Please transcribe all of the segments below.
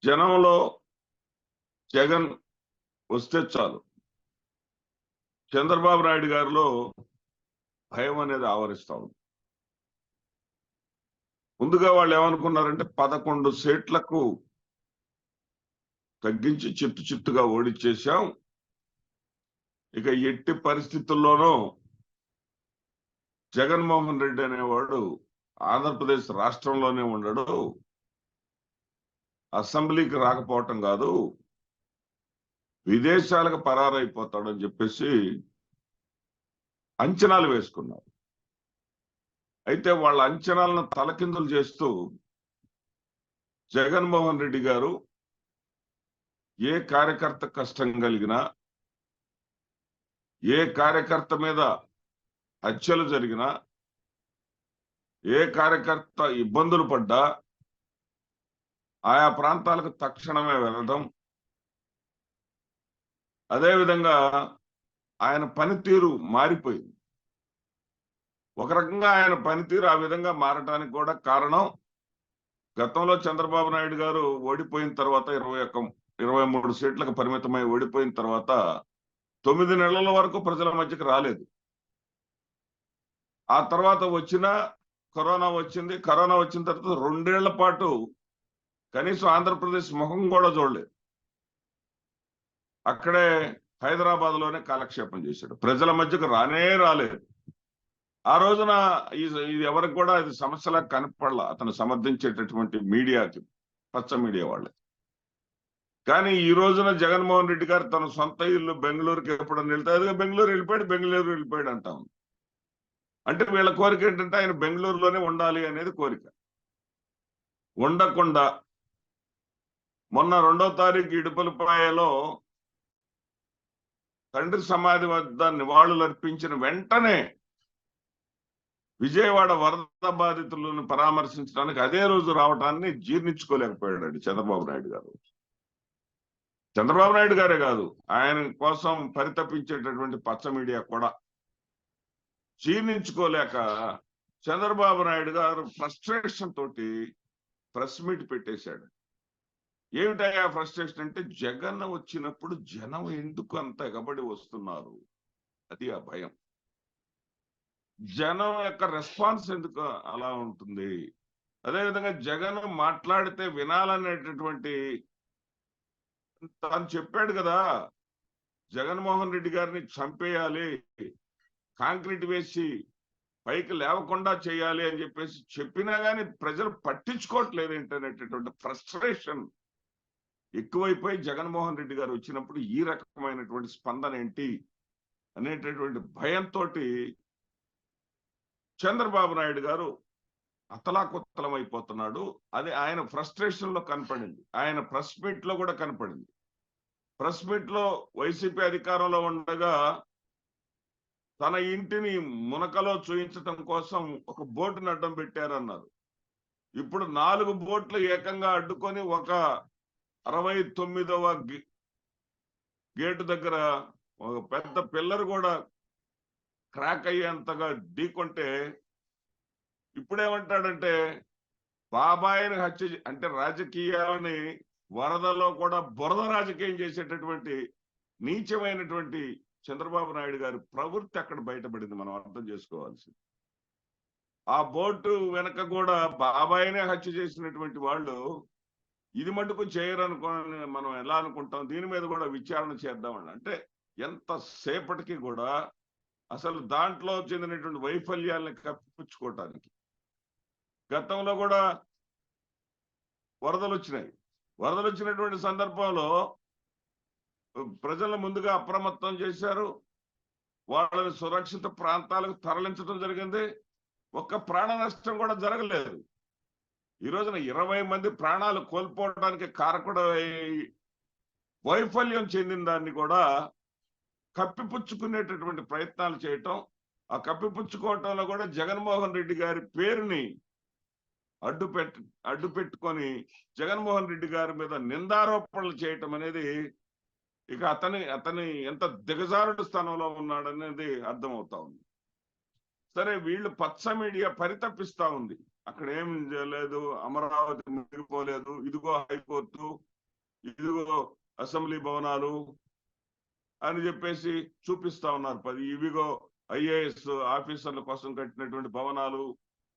జనంలో జగన్ వస్తే చాలు చంద్రబాబు నాయుడు గారిలో భయం అనేది ఆవరిస్తా ఉంది. ముందుగా వాళ్ళు ఏమనుకున్నారంటే 11 సీట్లకు తగ్గించి చిత్తుగా ఓడిచ్చేశాం. ఇక ఎట్టి పరిస్థితుల్లోనూ జగన్మోహన్ రెడ్డి అనేవాడు ఆంధ్రప్రదేశ్ రాష్ట్రంలోనే ఉండడు, అసెంబ్లీకి రాకపోవటం కాదు, విదేశాలకు పరారైపోతాడని చెప్పేసి అంచనాలు వేసుకున్నారు. అయితే వాళ్ళ అంచనాలను తలకిందులు చేస్తూ జగన్మోహన్ రెడ్డి గారు ఏ కార్యకర్త కష్టం కలిగినా, ఏ కార్యకర్త మీద హత్యలు జరిగినా, ఏ కార్యకర్త ఇబ్బందులు పడ్డా ఆయా ప్రాంతాలకు తక్షణమే వెళ్ళడం, అదేవిధంగా ఆయన పనితీరు మారిపోయింది. ఒక రకంగా ఆయన పనితీరు ఆ విధంగా మారటానికి కూడా కారణం, గతంలో చంద్రబాబు నాయుడు గారు ఓడిపోయిన తర్వాత 23 సీట్లకు పరిమితమై ఓడిపోయిన తర్వాత 9 నెలల వరకు ప్రజల మధ్యకి రాలేదు. ఆ తర్వాత కరోనా వచ్చింది. కరోనా వచ్చిన తర్వాత 2 ఏళ్ల పాటు కనీసం ఆంధ్రప్రదేశ్ ముఖం కూడా చూడలేదు. అక్కడే హైదరాబాద్ లోనే కాలక్షేపం చేశాడు. ప్రజల మధ్యకు రాలేదు. ఆ రోజున ఇది ఎవరికి కూడా ఇది సమస్యలా కనపడలా అతను సమర్థించేటటువంటి మీడియాకి, పచ్చ మీడియా వాళ్ళకి. కానీ ఈ రోజున జగన్మోహన్ రెడ్డి గారు తన సొంత ఇల్లు బెంగళూరుకి ఎప్పుడన్నా వెళ్తే బెంగళూరు వెళ్ళిపోయాడు అంటాం. అంటే వీళ్ళ కోరిక ఏంటంటే ఆయన బెంగళూరులోనే ఉండాలి అనేది కోరిక. ఉండకుండా మొన్న 2వ తారీఖు ఇడుపులపాయలో తండ్రి సమాధి వద్ద నివాళులు అర్పించిన వెంటనే విజయవాడ వరద బాధితులను పరామర్శించడానికి అదే రోజు రావటాన్ని జీర్ణించుకోలేకపోయాడు చంద్రబాబు నాయుడు గారు. చంద్రబాబు నాయుడు గారే కాదు, ఆయన కోసం పరితపించేటటువంటి పచ్చ మీడియా కూడా జీర్ణించుకోలేక చంద్రబాబు నాయుడు గారు ఫ్రస్ట్రేషన్ తోటి ప్రెస్ మీట్ పెట్టేశాడు. ఏమిటా ఫ్రస్ట్రేషన్ అంటే, జగన్ వచ్చినప్పుడు జనం ఎందుకు అంత ఎగబడి వస్తున్నారు, అది ఆ భయం. జనం యొక్క రెస్పాన్స్ ఎందుకు అలా ఉంటుంది, అదేవిధంగా జగన్ మాట్లాడితే వినాలనేటటువంటి, తాను చెప్పాడు కదా జగన్మోహన్ రెడ్డి గారిని చంపేయాలి, కాంక్రీట్ వేసి పైకి లేవకుండా చేయాలి అని చెప్పేసి చెప్పినా కానీ ప్రజలు పట్టించుకోవట్లేదు ఏంటనేటటువంటి ఫ్రస్ట్రేషన్ ఎక్కువైపోయి జగన్మోహన్ రెడ్డి గారు వచ్చినప్పుడు ఈ రకమైనటువంటి స్పందన ఏంటి అనేటటువంటి భయంతో చంద్రబాబు నాయుడు గారు అతలాకుతలం అయిపోతున్నాడు. అది ఆయన ఫ్రస్ట్రేషన్ లో కనపడింది, ఆయన ప్రెస్ మీట్ లో కూడా కనపడింది. ప్రెస్ మీట్ లో వైసీపీ అధికారంలో ఉండగా తన ఇంటిని మునకలో చూయించడం కోసం ఒక బోటును అడ్డం పెట్టారన్నారు. ఇప్పుడు 4 బోట్లు ఏకంగా అడ్డుకొని ఒక 69వ గేటు దగ్గర ఒక పెద్ద పిల్లర్ కూడా క్రాక్ అయ్యేంతగా ఢీకొంటే ఇప్పుడేమంటాడంటే బాబాయిని హత్య, అంటే రాజకీయాలని వరదలో కూడా బురద రాజకీయం చేసేటటువంటి నీచమైనటువంటి చంద్రబాబు నాయుడు గారి ప్రవృత్తి అక్కడ బయటపడింది. మనం అర్థం చేసుకోవాల్సింది. ఆ బోటు వెనక కూడా బాబాయినే హత్య చేసినటువంటి వాళ్ళు ఇది మటుకు చేయరనుకోని మనం ఎలా అనుకుంటాం, దీని మీద కూడా విచారణ చేద్దామని. అంటే ఎంత సేపటికి కూడా అసలు దాంట్లో చెందినటువంటి వైఫల్యాలను కప్పిపుచ్చుకోవటానికి, గతంలో కూడా వరదలు వచ్చినటువంటి సందర్భంలో ప్రజల ముందుగా అప్రమత్తం చేశారు, వాళ్ళని సురక్షిత ప్రాంతాలకు తరలించడం జరిగింది. ఒక్క ప్రాణ నష్టం కూడా జరగలేదు. ఈ రోజున 20 మంది ప్రాణాలు కోల్పోవడానికి కారకుడు వైఫల్యం చెందిన దాన్ని కూడా కప్పిపుచ్చుకునేటటువంటి ప్రయత్నాలు చేయటం, ఆ కప్పిపుచ్చుకోవటంలో కూడా జగన్మోహన్ రెడ్డి గారి పేరుని అడ్డు పెట్టుకొని జగన్మోహన్ రెడ్డి గారి మీద నిందారోపణలు చేయటం అనేది ఇక అతని ఎంత దిగజారుడు స్థానంలో ఉన్నాడనేది అర్థమవుతా ఉంది. సరే, వీళ్ళు పచ్చ మీడియా పరితపిస్తా ఉంది, అక్కడ ఏం లేదు, అమరావతి మునిగిపోలేదు, ఇదిగో హైకోర్టు, ఇదిగో అసెంబ్లీ భవనాలు అని చెప్పేసి చూపిస్తా ఉన్నారు. 10 ఇవిగో ఐఏఎస్ ఆఫీసర్ల కోసం కట్టినటువంటి భవనాలు,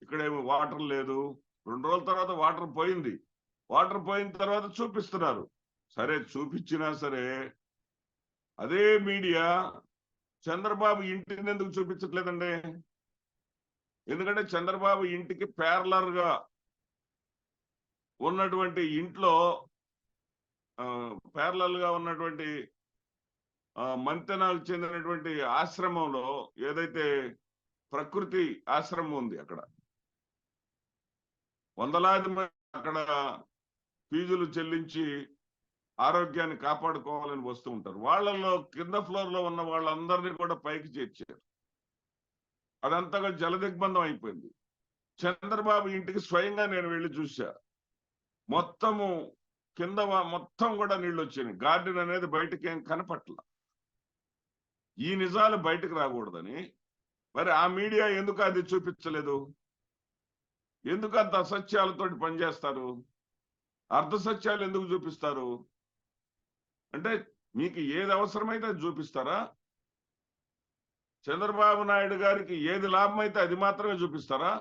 ఇక్కడేమో వాటర్ లేదు. 2 రోజుల తర్వాత వాటర్ పోయింది. వాటర్ పోయిన తర్వాత చూపిస్తున్నారు. సరే చూపించినా సరే అదే మీడియా చంద్రబాబు ఇంటిని ఎందుకు చూపించట్లేదండి? ఎందుకంటే చంద్రబాబు ఇంటికి ప్యారలర్ గా ఉన్నటువంటి ఇంట్లో ప్యారలల్ గా ఉన్నటువంటి మంతెనాలకు చెందినటువంటి ఆశ్రమంలో ఏదైతే ప్రకృతి ఆశ్రమం ఉంది, అక్కడ వందలాది మంది అక్కడ ఫీజులు చెల్లించి ఆరోగ్యాన్ని కాపాడుకోవాలని వస్తూ ఉంటారు. వాళ్ళల్లో కింద ఫ్లోర్ లో ఉన్న వాళ్ళందరినీ కూడా పైకి చేర్చారు. అదంతగా జలదిగ్బంధం అయిపోయింది. చంద్రబాబు ఇంటికి స్వయంగా నేను వెళ్ళి చూశా. మొత్తము కింద మొత్తం కూడా నీళ్ళు వచ్చాయి. గార్డెన్ అనేది బయటకి ఏం కనపట్ల. ఈ నిజాలు బయటకు రాకూడదని మరి ఆ మీడియా ఎందుకు అది చూపించలేదు? ఎందుకు అంత అసత్యాలతో పనిచేస్తారు? అర్ధ సత్యాలు ఎందుకు చూపిస్తారు? అంటే మీకు ఏది అవసరమైతే అది చూపిస్తారా? చంద్రబాబు నాయుడు గారికి ఏది లాభం అయితే అది మాత్రమే చూపిస్తారా?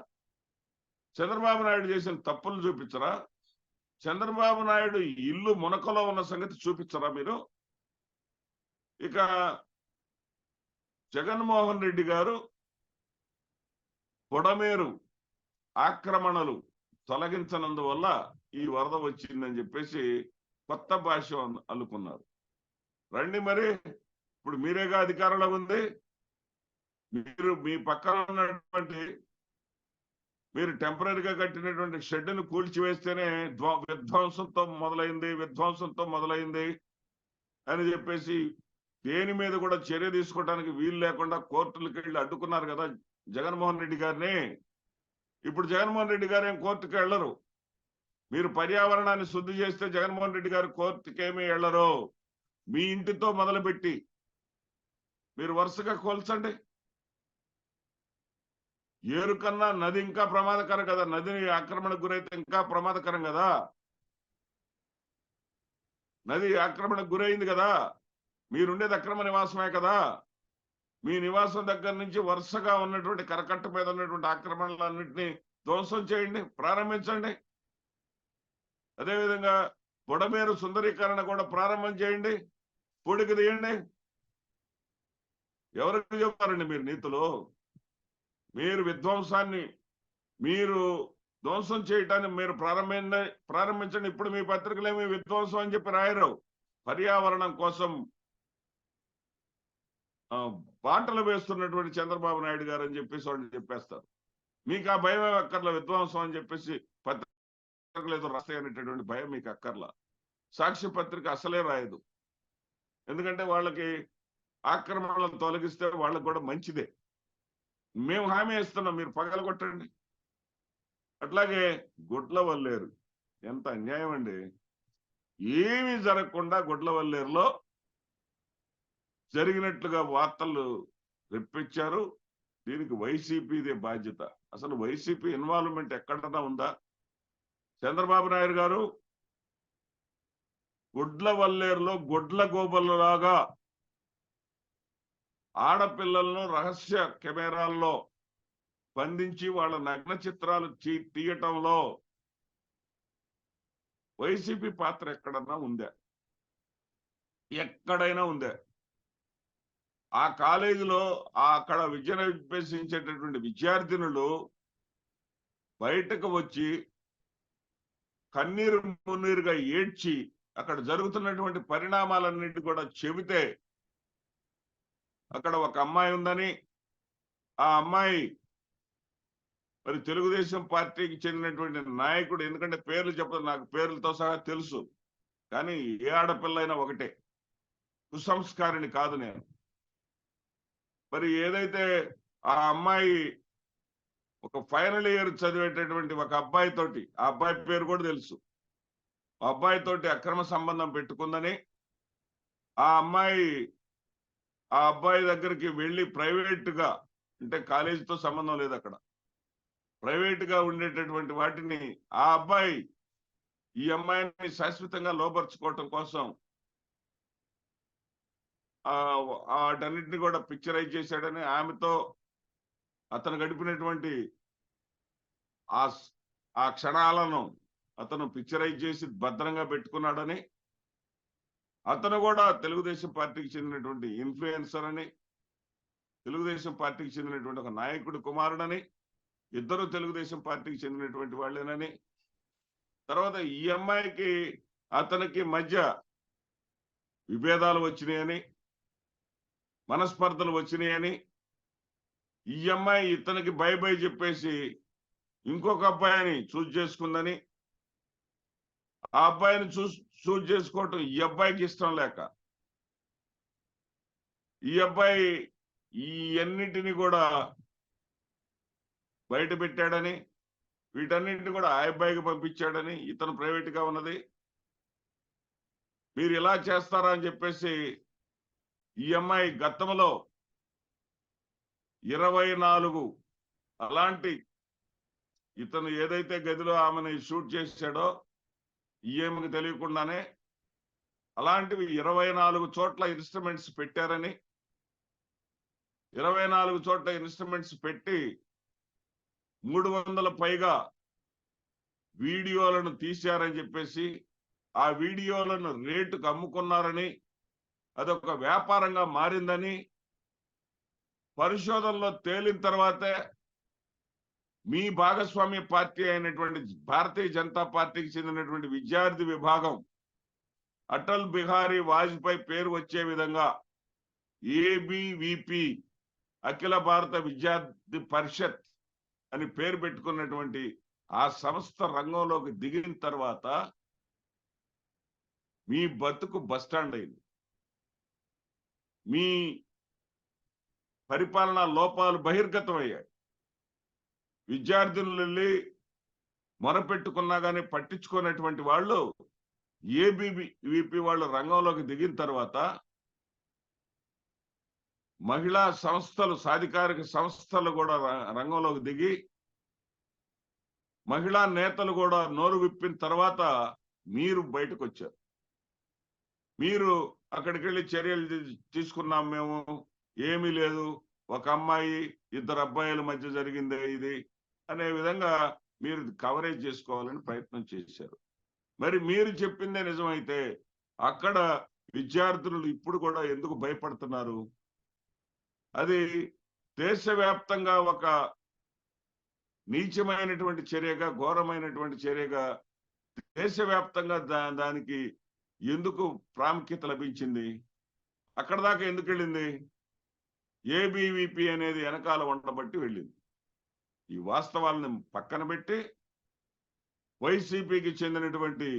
చంద్రబాబు నాయుడు చేసిన తప్పులు చూపించరా? చంద్రబాబు నాయుడు ఇల్లు మునకలో ఉన్న సంగతి చూపించరా మీరు? ఇక జగన్మోహన్ రెడ్డి గారు బుడమేరు ఆక్రమణలు తొలగించనందువల్ల ఈ వరద వచ్చిందని చెప్పేసి కొత్త భాష అల్లుకున్నారు. రండి మరి, ఇప్పుడు మీరేగా అధికారంలో ఉంది. మీరు మీ పక్కన ఉన్నటువంటి మీరు టెంపరీగా కట్టినటువంటి షెడ్డును కూల్చివేస్తేనే విధ్వంసంతో మొదలైంది అని చెప్పేసి దేని మీద కూడా చర్య తీసుకోవడానికి వీలు లేకుండా కోర్టులకు వెళ్ళి అడ్డుకున్నారు కదా జగన్మోహన్ రెడ్డి గారిని. ఇప్పుడు జగన్మోహన్ రెడ్డి గారు ఏం కోర్టుకు వెళ్ళరు. మీరు పర్యావరణాన్ని శుద్ధి చేస్తే జగన్మోహన్ రెడ్డి గారు కోర్టుకేమీ వెళ్ళరు. మీ ఇంటితో మొదలుపెట్టి మీరు వరుసగా కోల్చండి. ఏరు కన్నా నది ఇంకా ప్రమాదకరం కదా. నదిని ఆక్రమణకు గురైతే ఇంకా ప్రమాదకరం కదా. నది ఆక్రమణకు గురైంది కదా. మీరుండేది అక్రమ నివాసమే కదా. మీ నివాసం దగ్గర నుంచి వరుసగా ఉన్నటువంటి కరకట్ట మీద ఉన్నటువంటి ఆక్రమణలన్నింటినీ ధ్వంసం చేయండి, ప్రారంభించండి. అదేవిధంగా బుడమేరు సుందరీకరణ కూడా ప్రారంభం చేయండి, పూడికి తీయండి. ఎవరికి చెప్తారండి మీరు నీతులు? మీరు విధ్వంసాన్ని మీరు ధ్వంసం చేయటాన్ని మీరు ప్రారంభించండి. ఇప్పుడు మీ పత్రికలేమి విధ్వంసం అని చెప్పి రాయరు. పర్యావరణం కోసం బాటలు వేస్తున్నటువంటి చంద్రబాబు నాయుడు గారు అని చెప్పేసి వాళ్ళు చెప్పేస్తారు. మీకు ఆ భయం అక్కర్లా. విధ్వంసం అని చెప్పేసి పత్రికలు ఏదో రాస్తాయి అనేటటువంటి భయం మీకు అక్కర్లా. సాక్షి పత్రిక అసలే రాయదు. ఎందుకంటే వాళ్ళకి ఆక్రమణలను తొలగిస్తే వాళ్ళకు కూడా మంచిదే. మేము హామీ ఇస్తున్నాం, మీరు పగలగొట్టండి. అట్లాగే గుడ్లవల్లేరు ఎంత అన్యాయం అండి. ఏమీ జరగకుండా గుడ్లవల్లేరులో జరిగినట్లుగా వార్తలు రెప్పించారు. దీనికి వైసీపీదే బాధ్యత. అసలు వైసీపీ ఇన్వాల్వ్మెంట్ ఎక్కడన్నా ఉందా? చంద్రబాబు నాయుడు గారు గుడ్లవల్లేరులో గుడ్ల గోబల్లాగా ఆడపిల్లలను రహస్య కెమెరాల్లో బంధించి వాళ్ళ నగ్న చిత్రాలు తీయటంలో వైసీపీ పాత్ర ఎక్కడన్నా ఉందా? ఎక్కడైనా ఉందా? ఆ కాలేజీలో అక్కడ విద్యను అభ్యసించేటటువంటి విద్యార్థినులు బయటకు వచ్చి కన్నీరు మున్నీరుగా ఏడ్చి అక్కడ జరుగుతున్నటువంటి పరిణామాలన్నింటి కూడా చెబితే అక్కడ ఒక అమ్మాయి ఉందని, ఆ అమ్మాయి మరి తెలుగుదేశం పార్టీకి చెందినటువంటి నాయకుడు, ఎందుకంటే పేర్లు చెప్పదు నాకు, పేర్లతో సహా తెలుసు, కానీ ఏ ఆడపిల్లైనా ఒకటే, కుసంస్కారిని కాదు నేను. మరి ఏదైతే ఆ అమ్మాయి ఒక ఫైనల్ ఇయర్ చదివేటటువంటి ఒక అబ్బాయి తోటి, ఆ అబ్బాయి పేరు కూడా తెలుసు, ఆ అబ్బాయి తోటి అక్రమ సంబంధం పెట్టుకుందని ఆ అబ్బాయి దగ్గరికి వెళ్ళి ప్రైవేట్గా, అంటే కాలేజీతో సంబంధం లేదు అక్కడ, ప్రైవేట్ గా ఉండేటటువంటి వాటిని ఆ అబ్బాయి ఈ అమ్మాయిని శాశ్వతంగా లోపరుచుకోవటం కోసం వాటన్నిటిని కూడా పిక్చరైజ్ చేశాడని, ఆమెతో అతను గడిపినటువంటి ఆ ఆ క్షణాలను అతను పిక్చరైజ్ చేసి భద్రంగా పెట్టుకున్నాడని, అతను కూడా తెలుగుదేశం పార్టీకి చెందినటువంటి ఇన్ఫ్లుయెన్సర్ అని, తెలుగుదేశం పార్టీకి చెందినటువంటి ఒక నాయకుడి కుమారుడని, ఇద్దరు తెలుగుదేశం పార్టీకి చెందినటువంటి వాళ్ళేనని, తర్వాత ఈ అమ్మాయికి అతనికి మధ్య విభేదాలు వచ్చినాయని, మనస్పర్ధలు వచ్చినాయని, ఈ అమ్మాయి ఇతనికి బై బై చెప్పేసి ఇంకొక అబ్బాయిని చూస్ చేసుకుందని, ఆ అబ్బాయిని చూస్ చేసుకోవటం ఈ అబ్బాయికి ఇష్టం లేక ఈ అబ్బాయి ఈ అన్నిటిని కూడా బయట పెట్టాడని, వీటన్నింటిని కూడా ఆ అబ్బాయికి పంపించాడని, ఇతను ప్రైవేట్ గా ఉన్నది, మీరు ఇలా చేస్తారా అని చెప్పేసి ఈ అమ్మాయి గతంలో 24 అలాంటి ఇతను ఏదైతే గదిలో ఆమెను షూట్ చేశాడో ఈమెకు తెలియకుండానే అలాంటివి 24 చోట్ల ఇన్స్ట్రుమెంట్స్ పెట్టారని, 24 చోట్ల ఇన్స్ట్రుమెంట్స్ పెట్టి 300 పైగా వీడియోలను తీశారని చెప్పేసి, ఆ వీడియోలను రేటుకు అమ్ముకున్నారని, అదొక వ్యాపారంగా మారిందని పరిశోధనలో తేలిన తర్వాతే మీ భాగస్వామ్య పార్టీ అయినటువంటి భారతీయ జనతా పార్టీకి చెందినటువంటి విద్యార్థి విభాగం అటల్ బిహారీ వాజ్పేయి పేరు వచ్చే విధంగా ఏబీవీపీ అఖిల భారత విద్యార్థి పరిషత్ అని పేరు పెట్టుకున్నటువంటి ఆ సంస్థ రంగంలోకి దిగిన తర్వాత మీ బతుకు బస్టాండ్ అయింది. మీ పరిపాలనా లోపాలు బహిర్గతమయ్యాయి. విద్యార్థులు వెళ్ళి మొరపెట్టుకున్నా కానీ పట్టించుకున్నటువంటి వాళ్ళు ఏబీవీపీ వాళ్ళు రంగంలోకి దిగిన తర్వాత మహిళా సంస్థలు, సాధికారిక సంస్థలు కూడా రంగంలోకి దిగి మహిళా నేతలు కూడా నోరు విప్పిన తర్వాత మీరు బయటకు వచ్చారు. మీరు అక్కడికి వెళ్ళి చర్యలు తీసుకున్నాం, మేము ఏమీ లేదు, ఒక అమ్మాయి 2 అబ్బాయిల మధ్య జరిగిందే ఇది అనే విధంగా మీరు కవరేజ్ చేసుకోవాలని ప్రయత్నం చేశారు. మరి మీరు చెప్పిందే నిజమైతే అక్కడ విద్యార్థులు ఇప్పుడు కూడా ఎందుకు భయపడుతున్నారు? అది దేశవ్యాప్తంగా ఒక నీచమైనటువంటి చర్యగా, ఘోరమైనటువంటి చర్యగా దేశవ్యాప్తంగా దానికి ఎందుకు ప్రాముఖ్యత లభించింది? అక్కడ దాకా ఎందుకు వెళ్ళింది? ఏబీవీపీ అనేది వెనకాల ఉండబట్టి వెళ్ళింది. ఈ వాస్తవాలను పక్కన పెట్టి వైసీపీకి చెందినటువంటి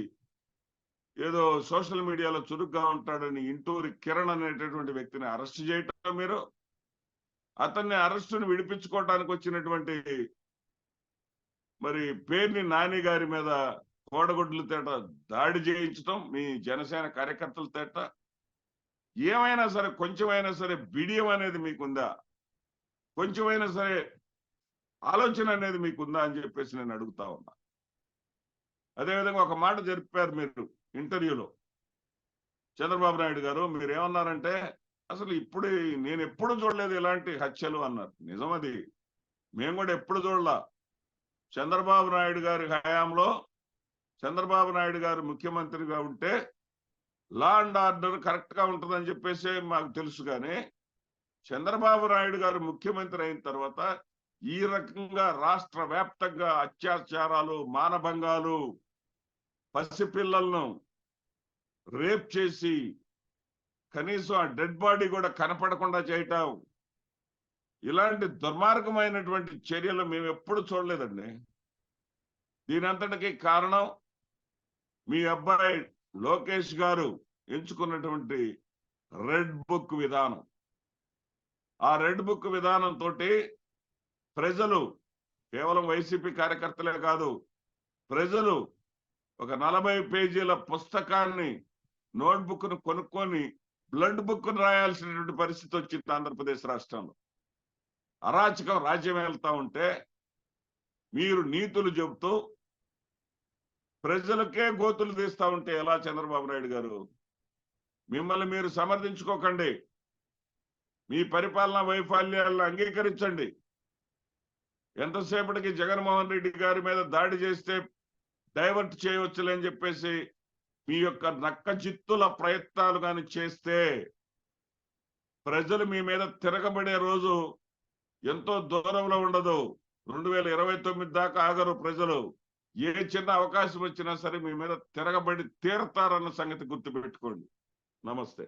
ఏదో సోషల్ మీడియాలో చురుగ్గా ఉంటాడని ఇంటూరి కిరణ్ అనేటటువంటి వ్యక్తిని అరెస్ట్ చేయటం, మీరు అతన్ని అరెస్టును విడిపించుకోవడానికి వచ్చినటువంటి మరి పేర్ని నాని గారి మీద కోడగుడ్లు తేట దాడి చేయించడం మీ జనసేన కార్యకర్తల తేట. ఏమైనా సరే, కొంచెమైనా సరే బిడియం అనేది మీకుందా? కొంచెమైనా సరే ఆలోచన అనేది మీకుందా అని చెప్పేసి నేను అడుగుతా ఉన్నా. అదేవిధంగా ఒక మాట జరిపారు మీరు ఇంటర్వ్యూలో, చంద్రబాబు నాయుడు గారు. మీరు ఏమన్నారంటే, అసలు ఇప్పుడు నేను ఎప్పుడు చూడలేదు ఇలాంటి హత్యలు అన్నారు. నిజం అది, మేము కూడా ఎప్పుడు చూడలా. చంద్రబాబు నాయుడు గారి హయాంలో చంద్రబాబు నాయుడు గారు ముఖ్యమంత్రిగా ఉంటే లా అండ్ ఆర్డర్ కరెక్ట్ గా ఉంటుందని చెప్పేసి మాకు తెలుసు. కానీ చంద్రబాబు నాయుడు గారు ముఖ్యమంత్రి అయిన తర్వాత ఈ రకంగా రాష్ట్ర వ్యాప్తంగా అత్యాచారాలు, మానభంగాలు, పసిపిల్లలను రేప్ చేసి కనీసం ఆ డెడ్ బాడీ కూడా కనపడకుండా చేయటం, ఇలాంటి దుర్మార్గమైనటువంటి చర్యలు మేము ఎప్పుడు చూడలేదండి. దీనంతటికి కారణం మీ అబ్బాయి లోకేష్ గారు ఎంచుకున్నటువంటి రెడ్ బుక్ విధానం. ఆ రెడ్ బుక్ విధానం తోటి ప్రజలు, కేవలం వైసీపీ కార్యకర్తలే కాదు, ప్రజలు ఒక 40 పేజీల పుస్తకాన్ని, నోట్బుక్ ను కొనుక్కొని బ్లడ్ బుక్ ను రాయాల్సినటువంటి పరిస్థితి వచ్చింది ఆంధ్రప్రదేశ్ రాష్ట్రంలో. అరాచకం రాజ్యం వెళ్తా ఉంటే మీరు నీతులు చెబుతూ ప్రజలకే గోతులు తీస్తా ఉంటే ఎలా చంద్రబాబు నాయుడు గారు? మిమ్మల్ని మీరు సమర్థించుకోకండి. మీ పరిపాలనా వైఫల్యాలను అంగీకరించండి. ఎంతసేపటికి జగన్మోహన్ రెడ్డి గారి మీద దాడి చేస్తే డైవర్ట్ చేయవచ్చులే అని చెప్పేసి మీ యొక్క నక్కజిత్తుల ప్రయత్నాలు కానీ చేస్తే ప్రజలు మీ మీద తిరగబడే రోజు ఎంతో దూరంలో ఉండదు. 2029 దాకా ఆగరు ప్రజలు. ఏ చిన్న అవకాశం వచ్చినా సరే మీ మీద తిరగబడి తీరతారన్న సంగతి గుర్తుపెట్టుకోండి. నమస్తే.